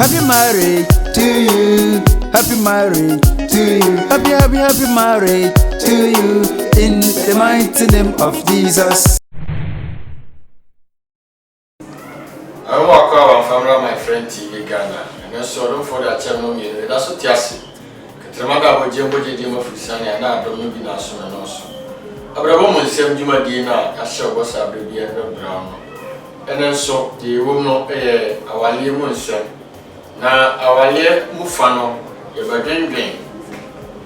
Happy marriage to you. Happy marriage to you. Happy, happy, happy marriage to you. In the mighty name of Jesus. I walk out from my friend TV Ghana, and I saw them for that channel. That's what Yassi. Katramaga was Jimbo Jim of Sunny, and I don't know National and also. A woman said, Juma Dina, I shall was a baby and brown. And then so the woman, our lemon said, now our year Mufano, you were drinking.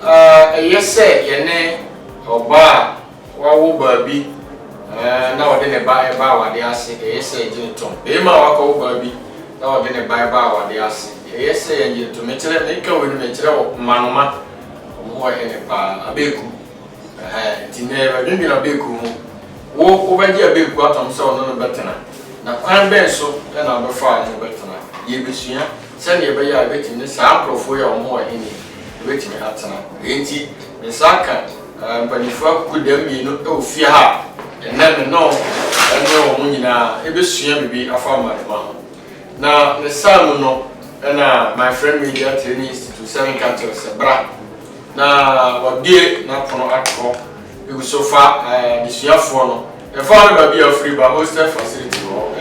Yes, sir, your name or bar, what baby. Now I didn't buy a bar what they are saying, yes, Tom. Emma walk over baby. Now I didn't buy a bar what they are saying, yes, and you to make a with material mamma or more in a bar, a big dinner, didn't be a big room. Walk over here, big bottom, so no better. Now, I'm been so, then I'll be far no better. You be seen, send your baby a bit in the sample for your more in it, waiting at time. Ain't it? The second, but if I could them be no fear. And then no, and no, Munina, it was soon be a farmer. Now, the son, no, and my friend media training to 7 countries, bra. Now, what dear, not from alcohol, it was so far, this year for no. The father will be a free by hostel facility or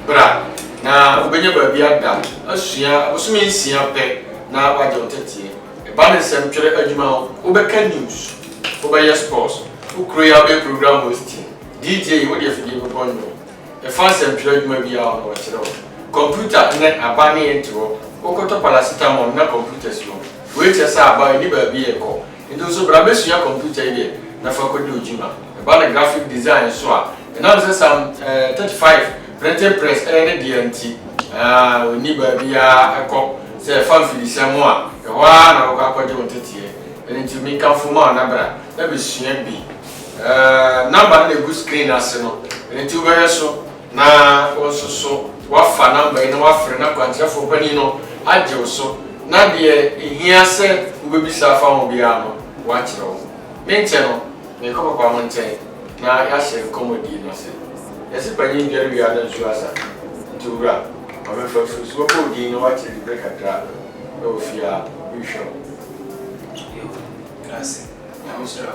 bra. Now, when you be at that, I was mean, see a pet, now I don't take it. A banner cemetery, a jumel, Ubeca news, over your spouse. Who create a program hosting DJ what if you upon you a fast and trade may be out or computer and then a bunny into Okoto paracetamol na computers no wait as about any baby a call it also brabes your computer here na for do jima about the graphic design so and now some 35 printing press any DNT we need baby a call say fan the same one the one I got on here and to make up for more number that be soon be number the good screen as no and to wear so na also so what fa number in our friend na kwantia for pani no agye so na de ehia se we be sa fa mo bia no wa kire wo menche no me ko kwa mo nche na ya share comedy no se yesi pani ngere wi ada ju asa tura o me fa so so ko di no wa kire break atra o fia you show yo gracias also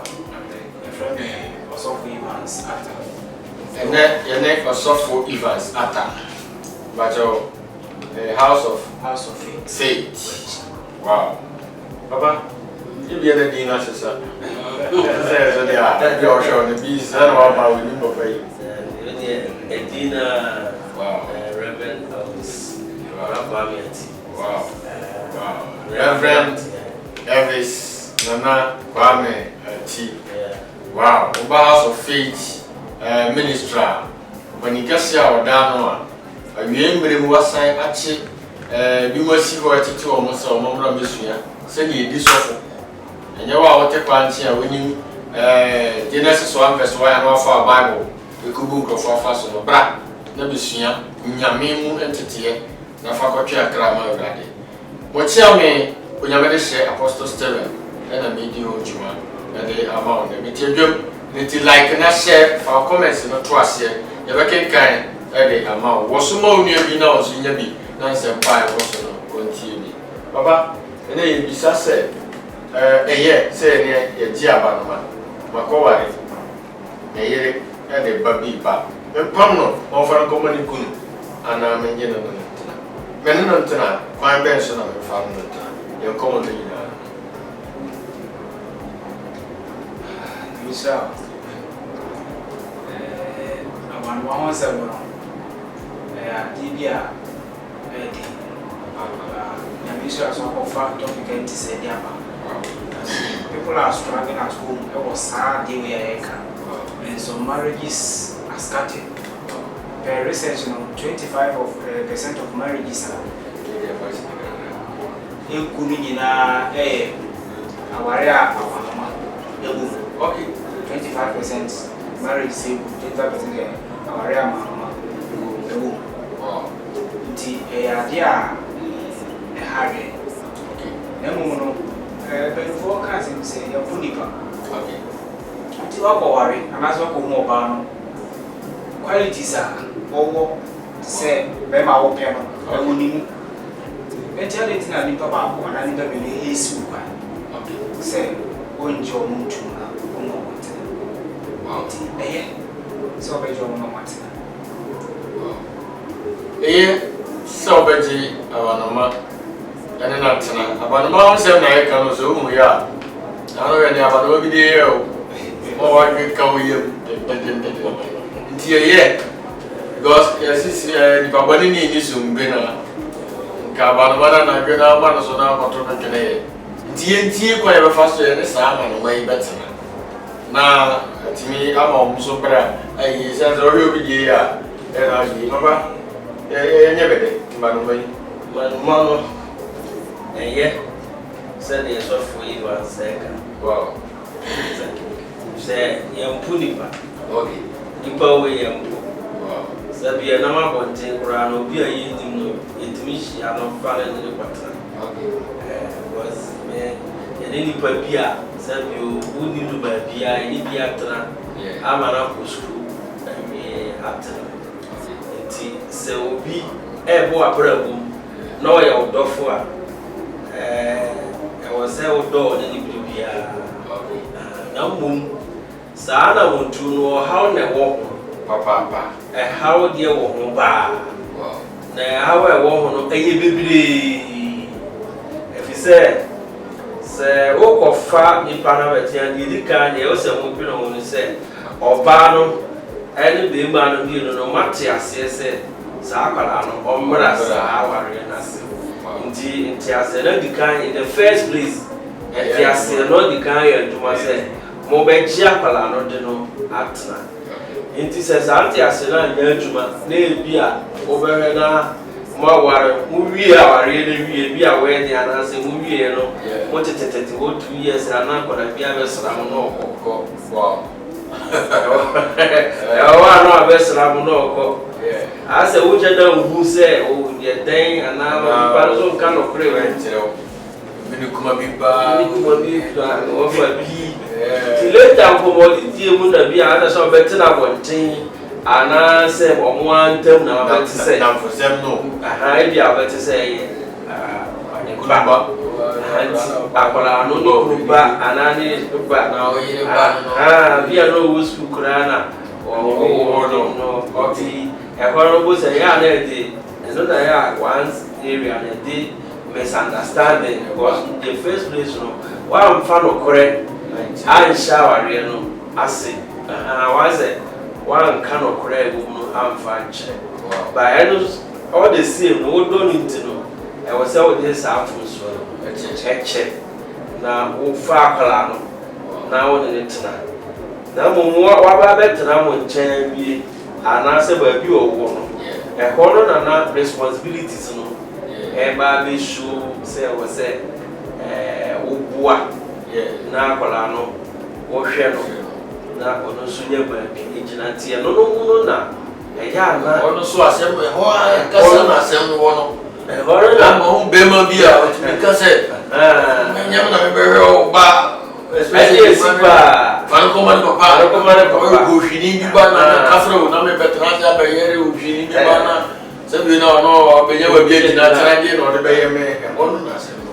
for Evans Atta. And then your name also for Evans Atta. But your House of Faith. Wow. Papa, you be a dinner, sister. So they are. You are showing the bees. I don't know about you for faith. A dinner. Wow. Reverend House. Wow. Wow. Reverend Elvis Nana Kwame T. Wow, Oba House of Faith Minister. When you get here or down, I remember was saying, actually, you must see what it almost or Mama Missia. Send you this offer. And you are what a punch here when you Genesis 1 verse 1 and offer a Bible. You could book of offers on a bra. Nabisia, Yamimu entity, Nafakotia grammar ready. What tell me when you made a share Apostle Stephen and a medium Juma. And they amount them. It like an share for comments in a trust here. Never can kind the amount. Was some more near me now, so you be nice and pie also continue. Papa, and then you said, a year, say, a Giabanama, Macawari, a year, and a baby bar. A pound of a company kun, and I'm in general. Menantana, my benson of a family. You're commonly. So, I want to Libya, people are struggling at home. It was sad day where and so marriages are started. Per research, 25% of marriages are okay. 25% marriage, 25% our mama. Wow. The idea Harry. Okay. No, before cousin say your punipa. Okay. wakɔware anaasɛ wakɔhu ɔbaa no qualities a ɔwɔ sɛ bɛrima a wɔpɛ no ɛwɔ ne mu nti ade ntina nipa baako anaa nipa bi ne ɛsi wo kwan sɛ wɔngye ɔmo ntum na ɔmo ɔmɔtena nti ɛyɛ sɛ ɔbɛgye ɔmo na ɔmɔtena ɛyɛ sɛ ɔbɛgye abanoma ɛne na tena abanoma ho sɛm na ɛka no sɛ wohu yɛ a ano yɛ ne abanoma bi de yɛ o ma wɔakeka wo yam nti ɛyɛ because yɛsisi nipa bɔne ne ɛni sombe na nka abanoma na nadwe na ama no so na akɔto no dwene yɛ nti yɛntie kwan yɛbɛfa so yɛ ne saa amanoma yi bɛtena na atumi ama ɔmo so berɛ a ayi sɛ sɛ ɔhwɛ obi die a ɛna ayi maba ɛnyɛ bɛdɛ amanoma yi manoma no ɛyɛ sɛdeɛ sɔfo yi wansɛ ka wow sɛ yɛmpo nipa okay nipa wo yɛmpo sɛ bi ɛnam abɔnten koraa no obi a yɛnim no yɛtumi hyia no fa no ne kwatena because yɛne nipa bi a sɛ bi wonni no baabia yɛne bi atena ama no akɔ sukuu awie atena nti sɛ obi ɛbɔ abrabɔ mu na ɔyɛ ɔdɔfo a ɛwɔ sɛ wodɔ ne ne biribiara na mmom saa na wontu no ɔhaw na ɛwɔ ho papa ɛhaw deɛ wɔ ho baa na ɛhaw a ɛwɔ ho no ɛyɛ bebree ɛfiri sɛ wokɔfa nipa no bɛtea deɛ di kan deɛ ɛwɔ sɛ mopene ho no sɛ ɔbaa no ɛne bɛrima no mmienu no mate aseɛ sɛ saa akwadaa no ɔmmra saa awareɛ no ase nti aseɛ no di kan in the first place ɛte aseɛ no di kan yɛ adwuma sɛ mobɛgye akwadaa no de no atena nti sɛ saa nte aseɛ no anyɛ adwuma na ebi a wobɛhwɛ na mo aware mo wie awareɛ no wie bi a wɔyɛ de anaasɛ mo wie no mo tetetete wɔ 2 years ana akwadaa bi abɛsra mo na ɔkɔ wow ɛwɔ a na abɛsra mo na ɔkɔ asɛ wogya da nhu sɛ yɛ dɛn anaa nipa no so nka nɔkorɛ wɛ mene kuma bi baa ne kuma bi wɔfa bi nti later nkɔmmɔde die mu na bi a ana sɛ ɔbɛtena abɔnten anaasɛ ɔmo antam na wabɛte sɛ namfosɛm no ebi a wabɛte sɛ ɛyɛ ba nti akwadaa no ne kuru ba anaa ne ba na ɔyere ba no bi a na ɔwɔ sukuu koraa na ɔwɔ no nti ɛhɔ no bo sɛ yɛ a na ɛde ɛno na yɛ a one area na ɛde misunderstanding because in the first place no wɔamfa nokorɛ anhyɛ awareɛ no ase wansɛ wɔanka nokorɛ a ɛwɔ mu no amfa nkyerɛ but ɛno all the same no wodɔ no nti no ɛwɔ sɛ wode saa mfomsoɔ no ɛkyɛ na wofa akwadaa no na wode ne tena na mmom waba bɛtena mo nkyɛn wie anaasɛ baabi ɔwɔ no ɛhɔ no nana responsibilities no ɛba bɛsuo sɛ ɛwɔ sɛ woboa na akwadaa no wɔhwɛ no na ɔno nso nyɛ baabi ɛgyina nti ɛno no mu no na ɛyɛ ana ɔno so asɛm ɛhɔ a kasa na asɛm no wɔ no ɛhɔ no na ma ho bɛrima bi a ɔtumi ka sɛ nyɛm na mebɛhwɛ wo ba ɛde esi paa fane kɔma ne papa ɔyɛ ohwini bi ba na kafrɛ wo na mebɛtena ase abɛyɛre ohwini bi ba na sɛ bi na ɔno ɔbɛnyɛ wa bi agyina tena deɛ na ɔde bɛyɛ me ɛhɔ no na asɛm no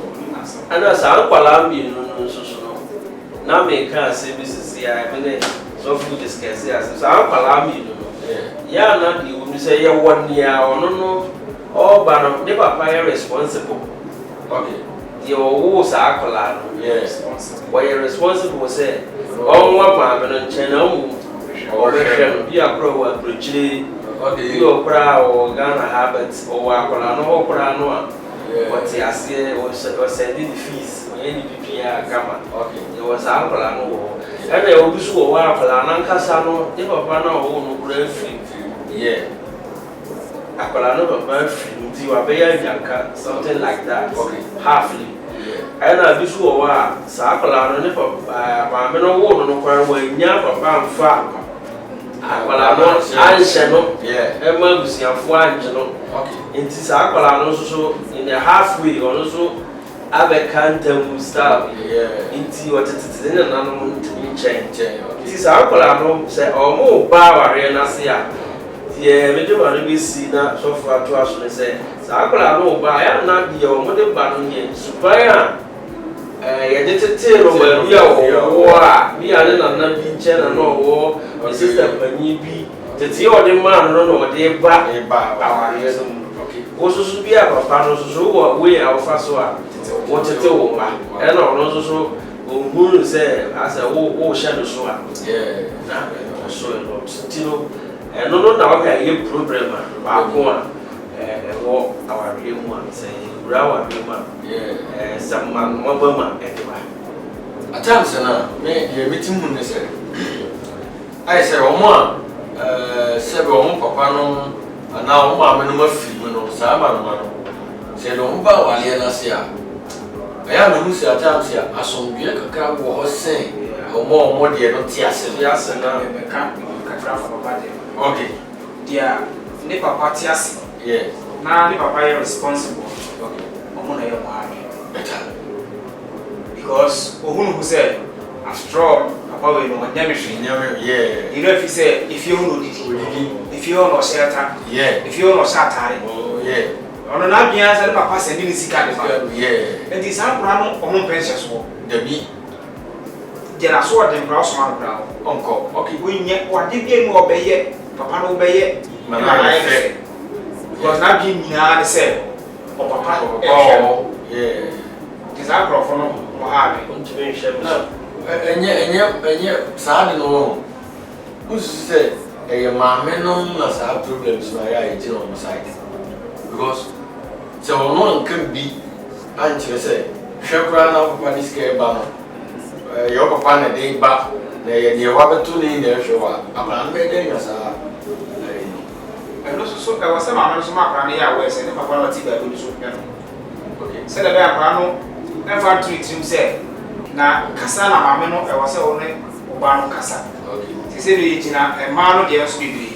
ana saa nkwadaa mmienu no nso so no na meka asɛm bi sisi a ɛme ne sɔfo discuss asɛm saa nkwadaa mmienu no yɛ ana deɛ wɔn sɛ yɛwɔ nea ɔno no ɔba no ne papa yɛ responsible deɛ ɔwɔ saa akwadaa no wɔyɛ responsible sɛ ɔnwa maame no nkyɛn na ɔmo ɔbɛhwɛ no bi akora wɔ aburokyire bi ɔkora a ɔwɔ Ghana ha but ɔwɔ akwadaa no hɔ koraa no a wɔte aseɛ ɔsɛnde ne fees ɔyɛ ne bibia kama yɛwɔ saa akwadaa no wɔ hɔ ɛna ɛwɔ bi so wɔ hɔ akwadaa nankasa no ne papa no a ɔwɔ no kora afiri akwadaa no papa afiri nti wabɛyɛ anyanka something like that halfly ɛna bi so wɔ hɔ a saa akwadaa no ne papa maame no wɔ no kora wɔanya papa mfa akwadaa no anhyɛ no ɛma abusuafoɔ angye no nti saa akwadaa no nso so in the halfway ɔno nso abɛka ntamu style nti wɔtetete ne nanom ntumi nkyɛn nti saa akwadaa no sɛ ɔmo ba awareɛ n'ase a deɛ mede ma no bɛsi na sɔfo ato aso ne sɛ saa akwadaa no ba yɛ na deɛ ɔmo de ba no yɛ suban a yɛde tete no baabi a ɔwɔ a bi a ne nana bi nkyɛn na na ɔwɔ ne sista panyin bi tete ɔde maa no na ɔde ba awareɛ no mu wososo bi a papa no soso wɔ wei a wɔfa so a wɔtete wo ma ɛna ɔno nso so ohunu sɛ asɛ wo hyɛ no so a na ɔso ɛno ti no ɛno no na wɔka yɛ problem a baako a ɛwɔ awareɛ mu a sɛ wura awareɛ mu a sɛ maba mu a ɛde ba atamsɛ no me deɛ metim hu ne sɛ ayɛ sɛ ɔmo a sɛbɛ ɔmo papa no anaa ɔmo maame no mafiri mu no saa ma no sɛ de ɔmo ba awareɛ no ase a ɛyɛ a mehu sɛ atamsɛ asomdwoeɛ kakra wɔ hɔ sɛn ɔmo deɛ no te ase na bɛka kakra fa papa deɛ okay dia ne papa te ase na ne papa yɛ responsible ɔmo na yɛ mo ha better because ohunu hu sɛ after all papa we no ɔnyɛ me hwee you know if you say if you no didi if you no shelter if you no shatare ono na bia sɛ ne papa sɛ ne sika de ba enti saa kura no ɔmo pension so dabi dia na so ɔde nkra so ma nkra onko okay we nye wade bia mu ɔbɛyɛ papa no ɔbɛyɛ mama ayɛ because na bia nyina ne sɛ ɔpapa saa kurɔfo no wɔ ha me ntumi nhyɛ mu so ɛnyɛ saa de no wosusu sɛ ɛyɛ maame no na saa problems no ayɛ a yɛgyina ɔmo side because sɛ ɔno nka bi ankyerɛ sɛ hwɛ koraa na papa ne sika ɛba no ɛyɛ papa na de ba na ɛyɛ deɛ wabɛto ne na ɛhwɛ wɔ a abana no bɛyɛ dɛ nya saa ɛno so ɛwɔ sɛ maame no so ma akora no yɛ awɔ sɛ ne papa no ɔte baabi no so hwɛ no sɛ dɛ bɛyɛ akora no ɛmfa ntoro tirim sɛ na kasa na maame no ɛwɔ sɛ wo ne ɔbaa no kasa sɛ no yɛgyina mmaa no deɛ nso bebree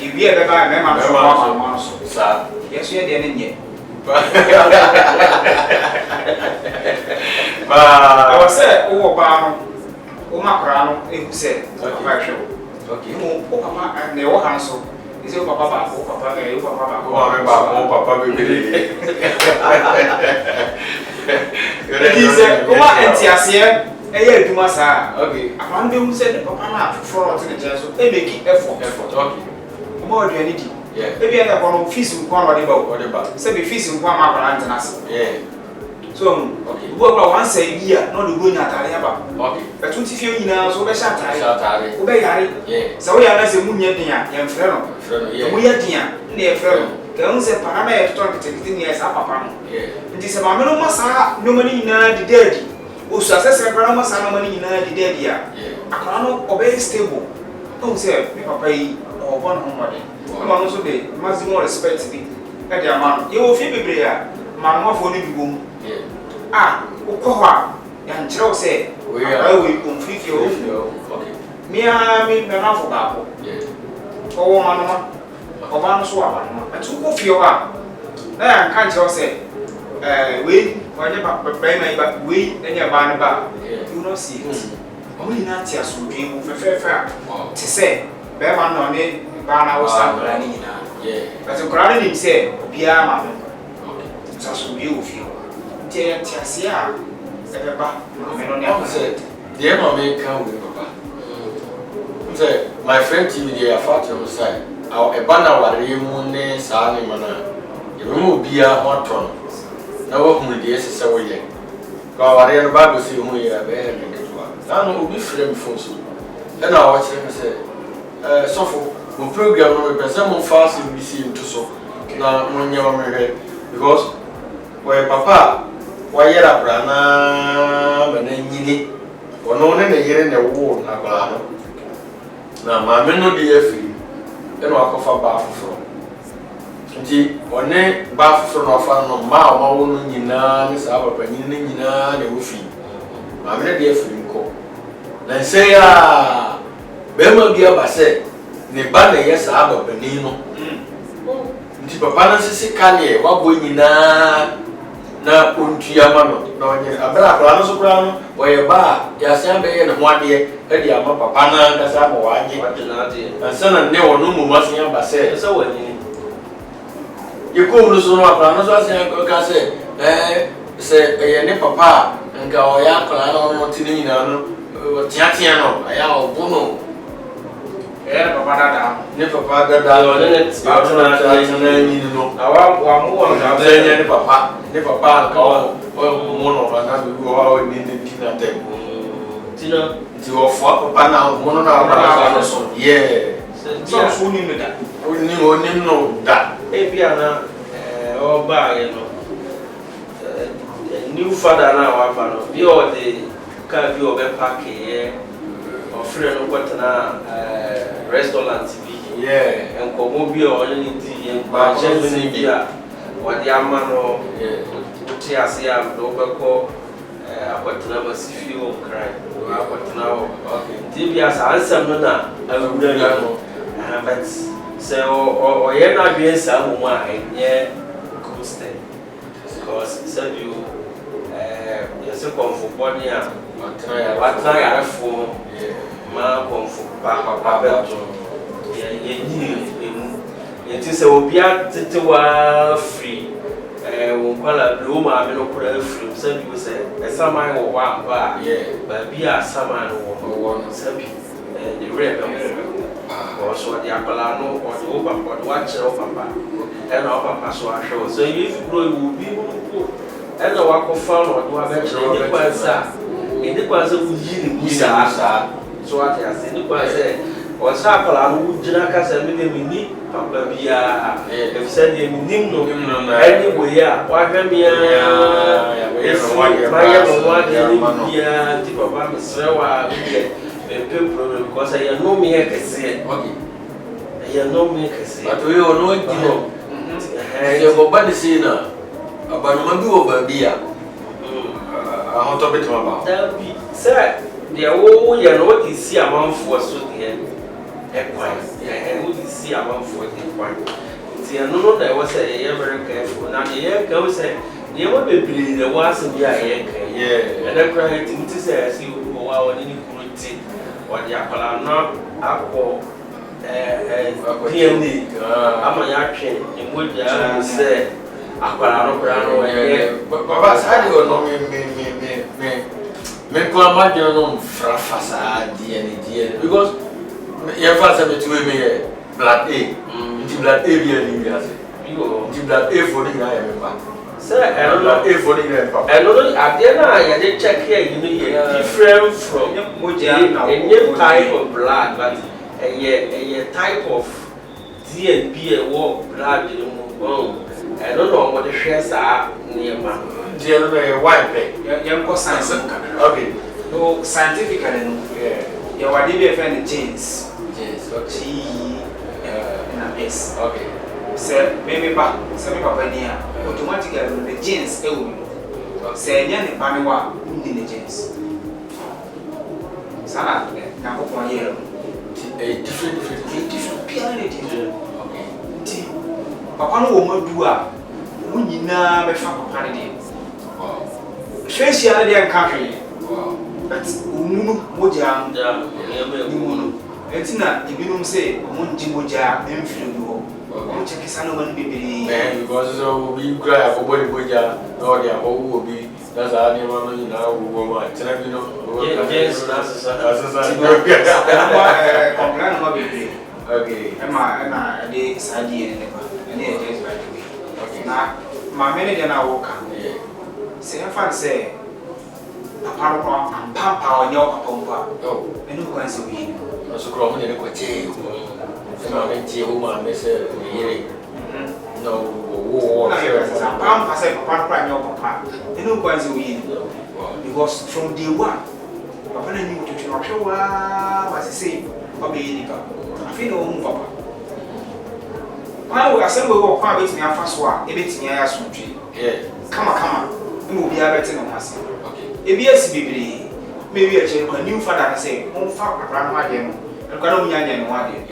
ɛwie ɛbɛba mmarima no so ɔbaa no so saa yɛso yɛ deɛ ne nyɛ ɛwɔ sɛ wowɔ ɔbaa no wo ma akora no ɛhu sɛ papa ɛhwɛ wo wo papa na ɛwɔ ha no so ɛsɛ wo papa baako wo papa baako wo papa bebree ɛdi sɛ woma ɛntiaseɛ ɛyɛ adwuma saa akora no bɛhu sɛ ne papa no a foforɔ no ɔte ne nkyɛn so ɛmɛki effort ɔma aduane di ebia ne ɛkɔ no fees nko a ɔde ba wo sɛ be fees nko a ma akora ntena ase so wo akora wansa yi a na ɔde go nya atare aba ɛto ti fie nyinaa so wobɛhyɛ atare wobɛyare sɛ woyɛ na sɛ mu nyɛ den a yɛmfrɛ no mu yɛ den a ne yɛfrɛ no kɛhu sɛ pana na yɛtotɔ nketenkete ne yɛ saa papa no nti sɛ maame no ma saa nnwoma no nyinaa deda adi osu asɛsɛ kora ma saa nnwoma no nyinaa deda adi a akora no ɔbɛyɛ stable ɔhu sɛ me papa yi ɔbɔ ne ho mmɔden ama no nso de maximum respect bi ɛde ama no yɛwɔ fie bebree a maanomafoɔ no bi wɔ mu a wokɔ hɔ a yɛnkyerɛ wo sɛ akora wei ɔmfiri fie wɔ mea me mɛmafo baako ɔwɔ manoma ɔbaa no so wɔ abanoma ɛnso wokɔ fie hɔ a na yɛnka nkyerɛ wo sɛ wei ɔnyɛ bɛrima yi ba wei ɛnyɛ baa no ba a you no see it ɔmo nyinaa te asomdwee mu fɛfɛɛfɛ a te sɛ bɛrima no ɔne baa no awosa nkora no nyinaa ɛnti nkora no nim sɛ obiara ma no nti asomdwee wɔ fie hɔ nti ɛyɛ nteaseɛ a ɛbɛba maame no ne sɛ deɛ ma meka wei papa sɛ my friend tv deɛ yɛafa to no sɛ ɛba na wareɛ mu ne saa ne ma no a yɛbɛma obiara ho atɔ no na wahunu deɛ ɛsɛ sɛ woyɛ ka awareɛ no bible sɛ ɛhu yɛ a bɛyɛ ne ketewa saa no obi frɛ me fon so ɛna wɔkyerɛ me sɛ sɔfo mo program no mepɛ sɛ momfa asɛm bi si nto so na monyɛ wɔ mehwɛ because wɔyɛ papa a wayɛ rabra na ma na nyini ɔno ne ne yere ne wo na akwadaa no na maame no de afiri ɛna wakɔfa baa foforɔ nti ɔne baa foforɔ na ɔfa no mmaa a ɔmawo no nyinaa ne saa papanyin no nyinaa na ɛwɔ fii maame no de afiri nkɔ na nsɛn a bɛrima bi aba sɛ ne ba na ɛyɛ saa papanin no nti papa no sisi ka neɛ wabɔ nyinaa na ontua no na onye abra akra no so kra no boye ba ya san be ye ne ho ade e di ama papa na nkasa ma wanye na ade ansana ne wono mu masen aba se so wani ye ko mu so no akra no so asen ka se ye ne papa nka o ya akra no tini nyina no tia no ya obo no papa dada ne papa dada yo ne na nyini no wa mu wa ka ne papa ka o mo no na bi wo ni tina te tina ti o fo papa na mo no na ba na so so ni me da oni no da e bia na o ba ye no new father na wa fa no bi o de ka bi o be pack ye o free no kwatana restaurant bi enkomo bi o ni di en ba ni bia wa di ama no ti ase am do be ko akwatana masifi o krai akwatana o ti bia sa ansam no na awura no but so o ye na bi ensa mo a enye coasted because said you yes comfort body a watra ya refo ma comfort papa beto ye ni emu yenti se obi atetewa free wo kwala lo ma me no kura free said you say esaman wo wa ba ba bi asaman wo no sabi the rep so the akala no or the over but watch your papa and our papa so I show so if you grow you will be and the work of found or do have actually in the quasi musa so what I say the quasi or sakala no jinaka say me ni papa bia if said the minimum anyway yeah what me if my yeah the papa sewa problem because I know me can say okay I know me can say but we know it no you go bad say na abanuma bi wo ba bia ahon to bit ma ba that be say the wo ya no what is see amanfo so there e kwan e wo is see amanfo e kwan ti no no that was say you very careful na the ka we say the wo be bri the was be a ye kan and the cry ti say see wo wa ni ti wadi akwala no akọ PMD ama ya twen emoja se akwala no kra no baba sadi ono me ko amagye no frafasa die because ye fa se betuwe me blood A nti blood A bi ani biase nti blood A for the guy member sir blood A for the guy papa no ade na ya dey check here you know different from a type of blood but a type of DNP or blood I don't know what the shares are near man white young science okay no scientifically no you are the friend genes G and a S okay say maybe back some papa near automatically the genes say any paniwa in the genes sana na ko kwa yero a different purity okay ti papa no wo madu a wo nyina be fa papa ne de wow special de kan hwe wow but umunu moja ni munu etina ibinum say omunji moja emfiri do o check sana man bibiri because so we cry for body moja no dia o bi that's how they want to know wo ma tena bi no yes that's complain no bibiri okay ema de sadi ne ba ne just by the way okay na ma mene de na wo ka say fan say papa no papa onyo papa mpa enu ko anse wi no so kro mo ne ko che ma me tie wo ma me se yere no wo papa say papa no onyo papa enu ko anse wi because from day one papa na ni to no hwe wa say papa yi ni pa afi no mu papa pa wo asem wo kwa betimi afa so a ebetimi aya so twi kama mo bi abete no hase ebi esi bibiri me wi a che ko new father na say mo fa akra no ade mo Quando mi anya no ade.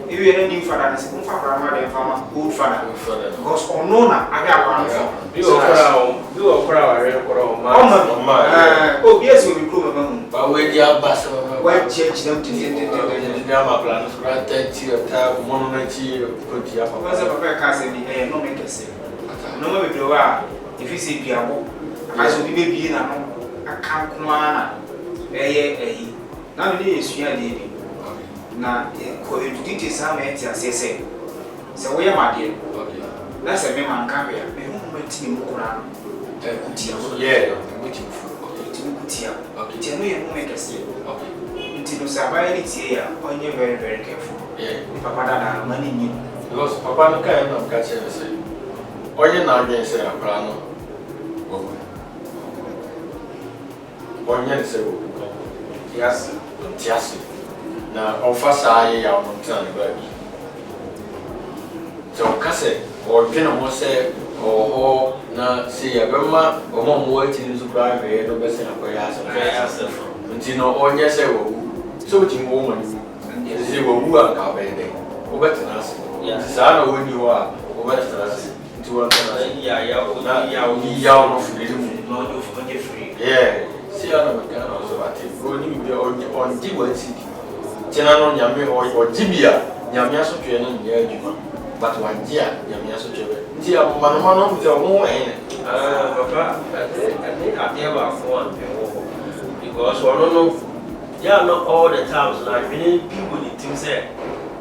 If you any father na se kun fa para ma de fama old father. Because ono na abi akwa no fo. Bi o kora wa re kora o ma. Oh yes we be club ma. Ba we di abasa. Why church them to Di ama plan so ra 30 ta mono na ti ko ti apa. Because papa ka say ni no make say. No me be wa if you say biabo. Aso bi be na no aka kuma na eyi. Na me dey esua dey na ko edudite sa ma eti asese se wo ya made na se me man ka bia me hu mati mu kura no kutia so muti kutia ti no ye mu me kase nti no sa ba ni tie ya onye very very careful papa dada mani ni because papa no ka na ka che se onye na adwen se akra no onye se wo tiasi na ofasa ye ya no tan ba bi so kase o dwena mo se o na se ya be ma o mo ati ni su ba be no be se na ko ya se nti no onye se wo so ti mo mo ni se wo wu an ka be de o be tena se sa na woni wo a o be tena se nti wo tena se ya no free mu no free see ya no ka no so ati go ni bi on di wo ti tena no nyame o jibia nyame aso twe no nya adwuma but wanjia nyame aso twe nti ya manoma no mu te ho papa ade ba fo an pe wo because one no ya no all the times na many people the thing say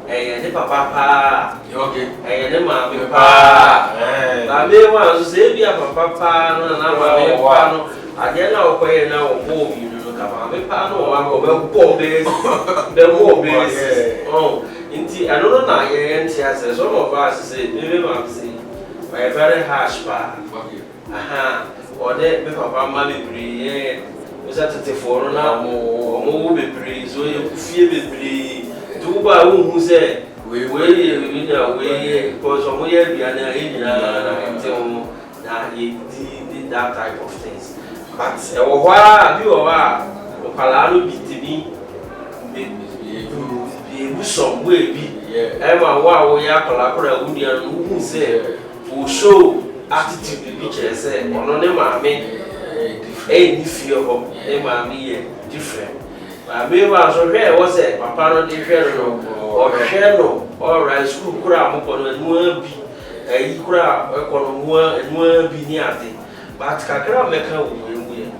ne papa pa okay ne ma me pa ba me wa so se bia papa pa no na ma me pa no ade na o koye na o bo bi no ka ma me pa no wa ko be bo be oh inti I don't know na ye nti ase so mo ba say me ma say by very harsh pa okay o de me papa ma be bri o sa tete for na mo be bri so ye kufie be bri tu ba wo hu say we na we because mo ye bia na e nyina nti o na ye di that type of things but e wo hwa bi wo wa o pala no bitimi be busom we bi e ma wa wo ya pala kora wudi an hu say o show attitude bi chere say ono ne ma me ni feel ho e ma me ye different ba me wa so hwe wo say papa no de hwe no o hwe no all right school kura mo ko no abi ayi kura ko no bi ni ade but kakra me ka wo mu ye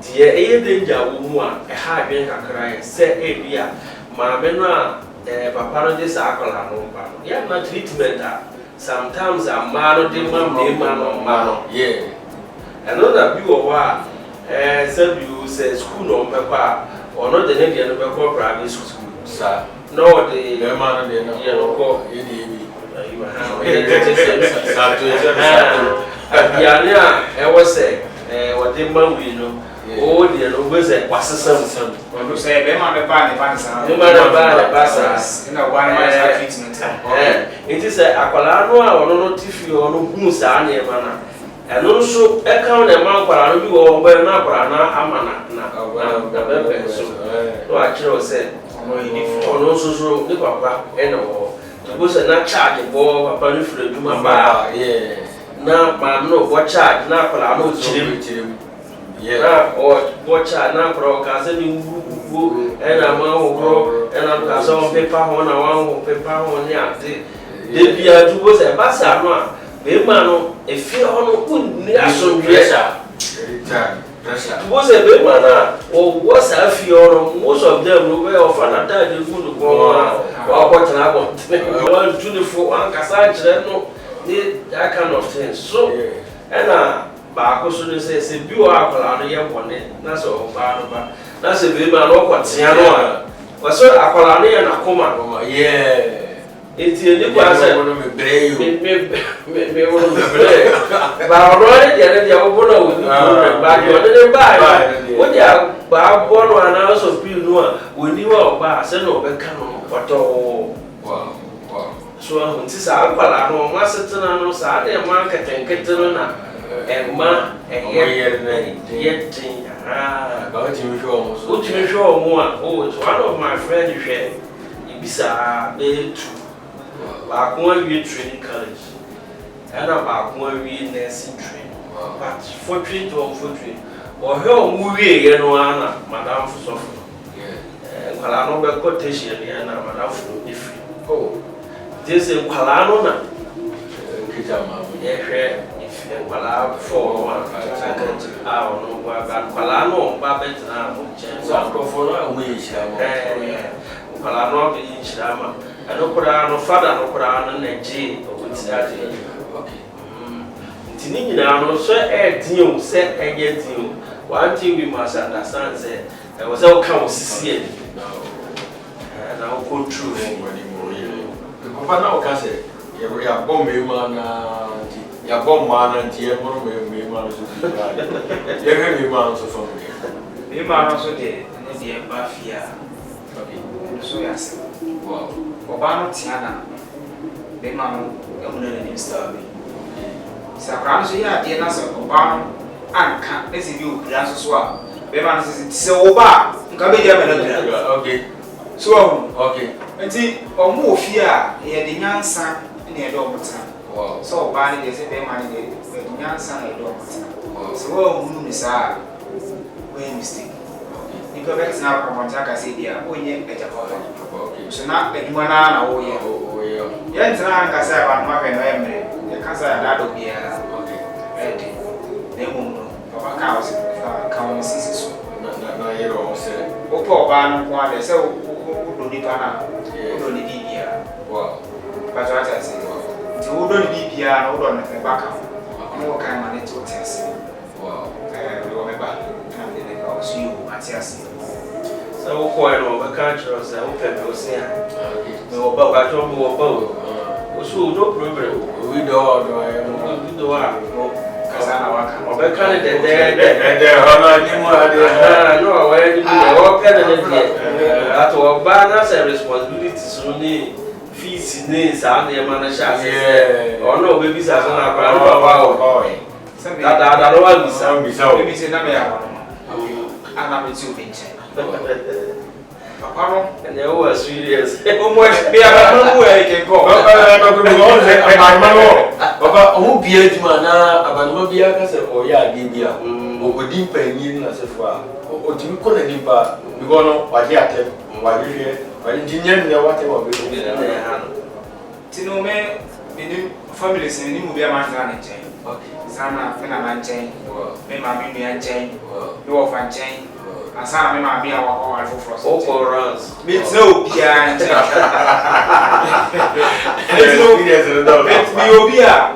die eye danger wo mu a e ha adwen kakra ye se e bia ma me no a papa no de sa akola no ba ya na treatment sometimes a man no de man no another bi wo wa say you say school no me kwa ono de ne bia no be ko private school sa no de man de no ye no ko ye de sa to ya ne a e wo say wo de man wi no o de no go say wasesam Quando say be ma be pa ne pa sa. Be ma be pa sa. Na one man treatment. It is akwala no a ono no tifi ono hu sa na e ma na. Eno so e kan na ma akwala no bi wo be na akwala na amana na be so. No a kire o say ono so ni papa e na wo. To go say na charge bo papa ni fure duma ba. Na ma no go charge na akwala no chire na o cha na pro ka se ni wu e na ma wo pro e na ka so paper ho na wa wo paper ho ni ate de bia tu bo se ba sa no a be ma no e fi ho no kun ni aso pressure tu bo se be ma na o wo sa fi ho no most of them no we of an attack de gun ko wa ko tana ko wa uniform an ka sa kire no ni that kind of thing so and ba ko so ne se bi wa akola no ye bone na so ba no ba na se bi ma no kwatia no a wa so akola no ye na koma enti ni kwa se no me breyo me wo me breyo ba ro ne je wo bona wo ni ba yo ne ba wo dia ba bo no na so bi no a woni wa ba se no be ka no kwato wow so enti sa akola no ma se tena no sa de ma ketenkete na Emma, about you show a one of my friends bisa be two ba ko awie training college ana ba ko awie nursing training but for training or hell movie ye no ana madam for kwala no be quotation ya na madam for if this kwala no na kijama hwe if kwala for no ba kwala no ba betina mo chen so for no we shira mo kwala no be shira ma ano kura no father no kura no neji obutiraje okay ntini nyina no so din o se enye din o one thing we must understand say there was all kind of CCN na o control papa na o ka se ya bom me ma na ya bom ma na tie mo me ma so ya he me ma so from me ma no so de ne de ba fia okay so ya se wow oba no tiana me ma no e mo na ni star bi sakran so ya de na so oba no anka esi bi obira so a be ma no se oba nka be dia me na okay so okay enti omo ofia ye de nyansa ne do mutana wow so oba ne de se be ma ne de nyansa na do mutana so wo hunu ni sa we mistake nka be tsna ko monta ka se dia onye eja papa okay so na eduma na wo ye ye ntsna ka sa ba ma be no emre ye ka sa da do bia okay edi ne mo papa ka o se ka o sisi so na ye ro se o po ba no kwa de se o do ni pa na o do ni bibia wow ba jo ata se ti o do ni bibia na o do na ba ka o ka ma ne to test wow o me ba na de ne ka o si o atiasi so o ko no ba ka chro se o pe o se okay me o ba ka to mo ba o so no problem we do a kasa na waka o be ka ne de hono ni mo ade no wa ni o pe ne de at o ba na se responsibility so ni fees ni sa na ma na sha se o no be bi sa so na kwa no ba o da no wa bi sa be se na me ya wa ana me ti o pinche papa no and you were serious o mo be ya ma mo e ke ko Baba o bia djuma na abanuma bia ka se o ya ade bia o odi panyin na se fo a o timi ko na nipa bi go no wa je atem wa hwe wa engineer ne wa te wa be tino me bini family se ni mu bia ma ntra na chen okay sana fe na man chen me ma mi ni an chen wow no of an chen asana me ma bia wa ko wa fo o ko runs me no bia chen me obia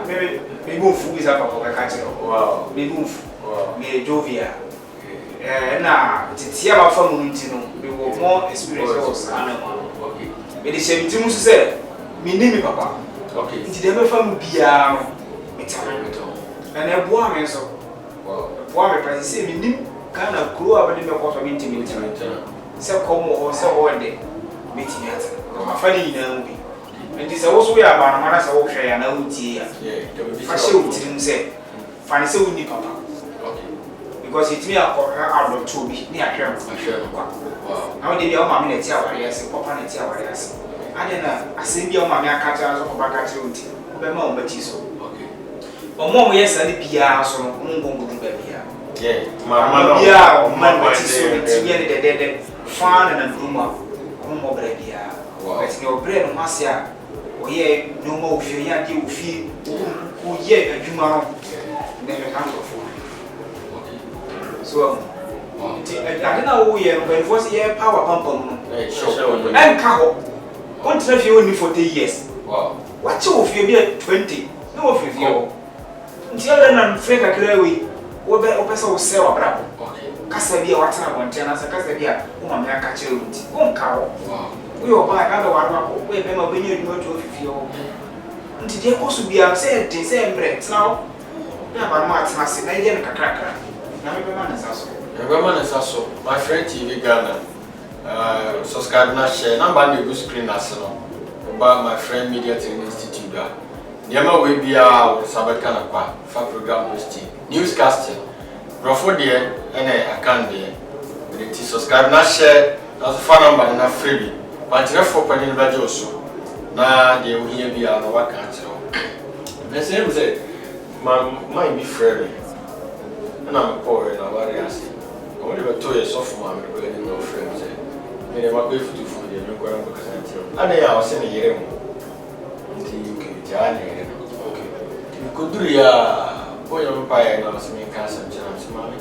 me bu fu bisa papa ka chen wow me bu fu wow me jovia na titia ba fa mu ntino me wo more experience o sana okay me de shemi timu so se me ni mi papa okay nti de me fa mu bia no me tama and e boa me so wow boa me pese se me nim kana kuro abade me ko so me ntimi ntimi se komo ho se ho de me timi ata ma fa ni na mu bi nti se wo so ya ba na mara se wo hwe ya na utie ya fa she utirim se fa ni se wo ni papa okay because it me akọ to bi ni ahwe wow na wo de bia o ma me na ti aware ase papa na ti aware ase ade na asem bia o ma me aka tara so ko ba ka tira uti be ma o ma ti so okay omo yes ani bia so no ngongo du ba bia yeah mama bia o ma ti so ti ye de fa na nduma omo bra bia but ni obre no mase a o ye no mo ofie ya de ofie o ye adwuma no ne me kan so fo okay so ti ade na wo ye no be force ye power pam no sure en ka ho on traffic only for 40 years wow what you ofie be 20 no ofie fie nti ade na mfre kakra wi wo be opesa wo se wa bra okay kasa bia watana bonte na sa kasa bia wo ma me aka kire nti wo nka ho wow we o ba ka do wa do we be ma benye eduma to ofifie ho nti de ko so bia se de se mbre tna ho na ba ma tna se na ye ne kakra na me be ma na sa so Everyone is also my friend TV Ghana. Subscribe na share number the screen as no. About my friend Media Training Institute. Niama we be a Sabeka na kwa for program hosting, newscasting. Brofo there and I can there. But it is subscribe na share as phone number na free. Pantrefo pani ba je oso na de ohia bia no waka akiro na say we say my be friend na me power na wari ase o le beto ye so for ma me go ni no friend say me de ma go futu fu de me ko ran ko kan akiro ana ya o se ne yere mu nti ke ja ne yere okay ko duri ya ko yo pa ya na se me ka sa jana se ma me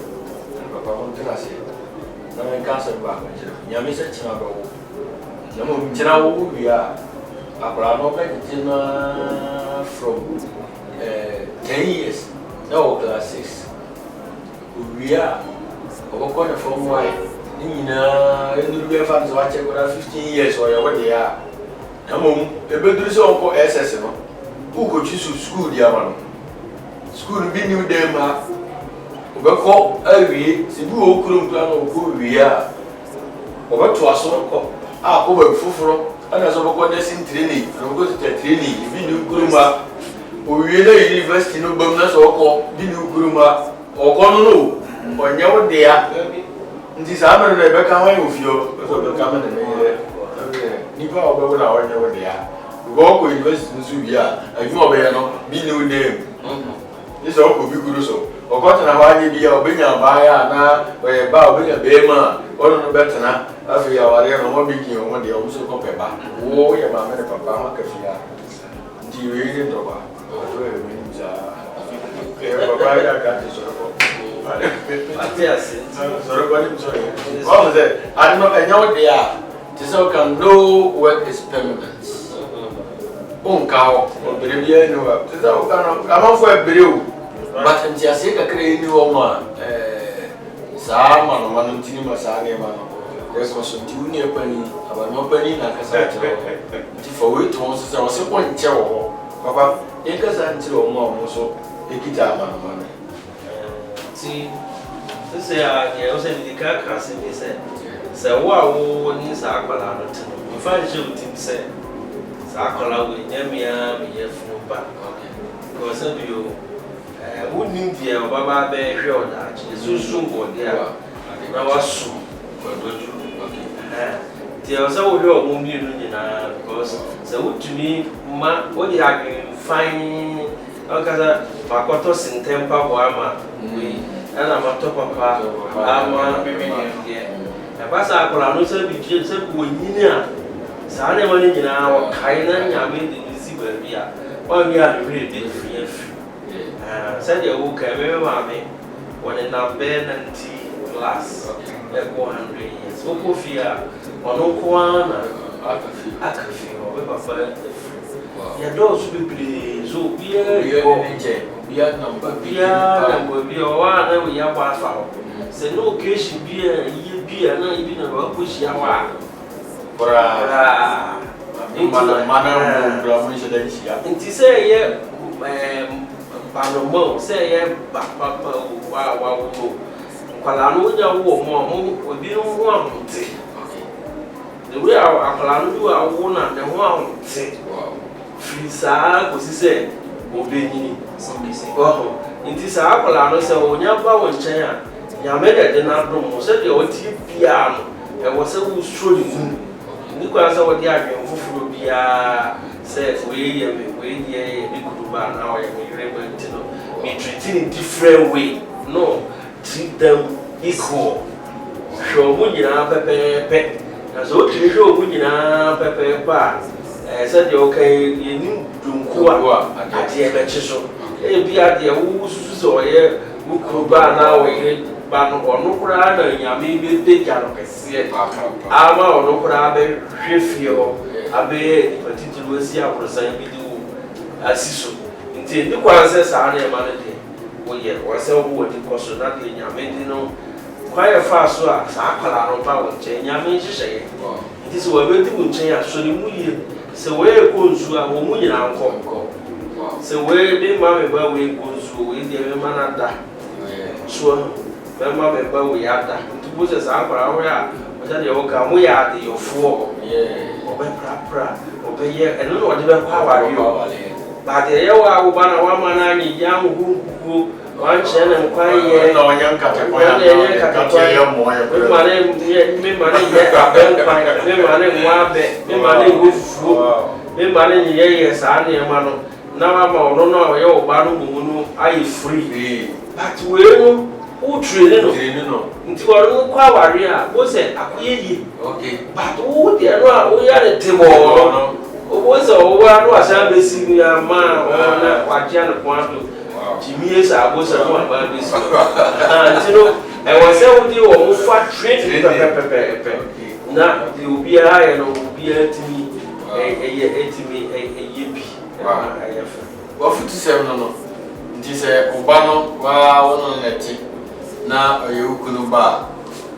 papa mo tena se na me ka sa ba ko jira nya me se chima ba wo na mo jira wo bia akora no be jina from 10 years no class 6 we are over the form why nina enu be fa so ache gora 15 years or ya we ya na mo e be duru so ko SS no u ko chi school dia ma no school bi new day ma o be ko awie se bi o kuro mpla no ko wia o be to aso ko a ko be fufuro ana so ko nursing training no go to training bi new kuro ma o wie na university no bam na so ko bi new kuro ma o ko no onye wo de ya nti sa ma no be ka han ofio so be ka ma na me ni pa o be wo na onye wo de ya go ko university so bia aju o be ya no bi new day this all could be good so o ko tana wa ni bia o be nya ba ya na o ye ba o be nya be ma o no better na afi ya ware no mo bi ki o mo de o so ko pe ba wo ye ma me papa ma ka fi ya ndi we ni do ba o to e me ni ja e baba ya ka ti so ko Atias so ko ni so ye o mo say I no enya wo de ya ti so can no work is permanent o bere bia ni wa ti so kan amafo e bere o but nti ase kakra ni wo ma sa ma no ma ntini ma sa ne ma no ko so nti uni e pani aba no pani na kasa tiro nti for we to on so se ko nche wo papa e kasa ntiro mo mo so e kita ma no ma ne ti se ya ye o se ni ka ka se ni se wo ni sa akwala no ti no fa je o ti se sa akwala we nyamia me ye fu ba okay ko se bi o wouldn't be a baba be hwe oda chi susu ngo dia na wasu ko doju okay ti o se wo hwe o mo mi nu nyina because se wutumi ma o di agin fine o kaza makoto sintempa bo ama we ana mato papa ama bebe dia e pasa akola no se bi je se ko nyini a sa na ma nyina o kai na nyame de si ba bia o mi a re de free said you will come mommy when in a bed and tea glass 100 years. Oko fear on Okwana Akafi or Papa. Your doors will be so beer number be a one we have one foul. Say no case beer, ye beer, not even a push yawa. And to say, Panomo say ye papa wa kwala no nya wo mo obi no ho amonte the way akwala no do awo na ne ho amonte fi saa ko si se obenyi oh nti saa akwala no se onya ba wo nchen a nya me de na do mo se de o ti bia no e wo se wo stroli mu ni kwa se wo di adwen fufuro bia se we ye me we ye bi kuruba na o ye me me treating in different way no treat them equal show mu nyina pepe na so treat show mu nyina pepe pa said you okay you need dunku a ade e be chiso e bi ade wo susu so ye mu kuruba na o ye ba no ono kura na nyame be deja no kese ama ono kura be hwefio abe patitulu asi aprosan bi du asiso nti ndi kwanse saa na ema ne de wo ye wo se wo di koso na de nyame di no kwaye fa so a saa kwala no ba wo nche nyame hihye nti so wo be di wo nche ya so ni mu ye se wo e ko nsu a wo mu nyina nko se wo e be ma me ba wo e ko nsu wo e de me ma na da so be ma me ba wo ya da nti bo se saa kwala wo ya o ja de wo ka mu ya de yo fo o be pra o be ye eno no de be kwa wa yo ba de ye wa wo ba na wa ma na nyi ya mu hu One channel quiet, no young cat, me money, yes, I am. Now I'm on your banu, I free. But who train into a quawaria was it? Okay, but who they are, we are a table. Was over, was I missing your man or what Janet wanted? Jimmy is I was a one by this. And you know, I was able to almost fat trade. Now, you will be a high and will be a to me a yippee. What 57 no? This Obano, wow, na you couldn't bar.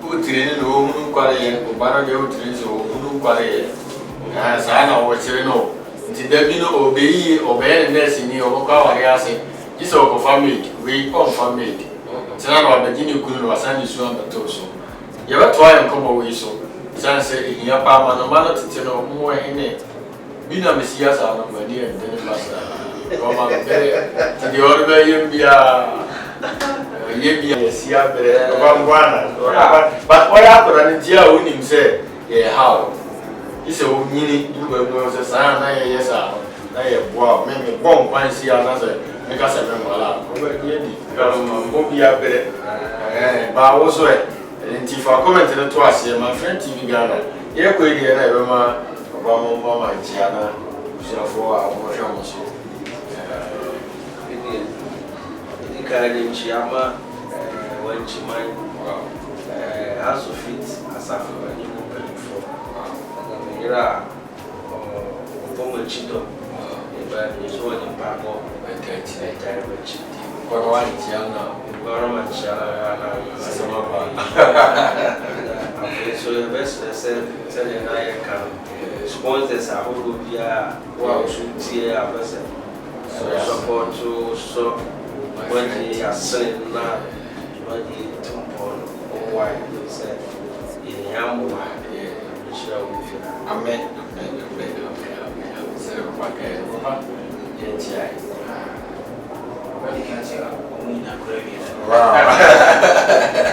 Who train no moon quarry, Obano, you train so moon quarry. As I know what you know. Did there be no obey nursing your Okawa? This is our family, we all family. Tana wa begini kunu wasani so amatoso. Ye ba to ayen komo we so. San say ehia pa ma no ma no tete no mo ehne. Bi na mesia sa no ma di en den basa. Ko ma be ti ori be yem bia. Ye bia sia bere ko ba ngwana. But oya akora ni dia onim say ye how. Ise o nyini du be no say sa na ye yesa. Na ye boa me bon kwan sia na say make us remember la over here Bobia Bere ba also and for comment to us my friend TV Ghana here ko here na be ma baba mama Giana for our motion so it can chiama when chimai house of fit as a for any open for era or chito but is one in Pago. So the best tell you I can sponsors are who will be a tear a person. So support to so when they are selling now, when they tampon or why they said in Yamua, Amen.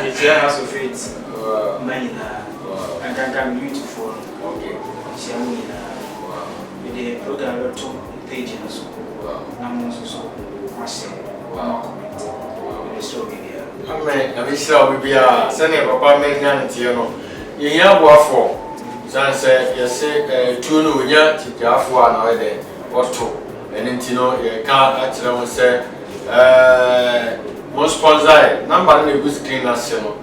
It's a house of faith. Manina. I can come beautiful. Okay. With the program to page in the school. I'm also comment. So Amen. I shall be a sending Papa Megan Tiano. You have what for? Say, yes, say, two no, yeah, Tiafua, and I there. What to? And Tino, you can't actually say, most sponsor, number in the good screen national.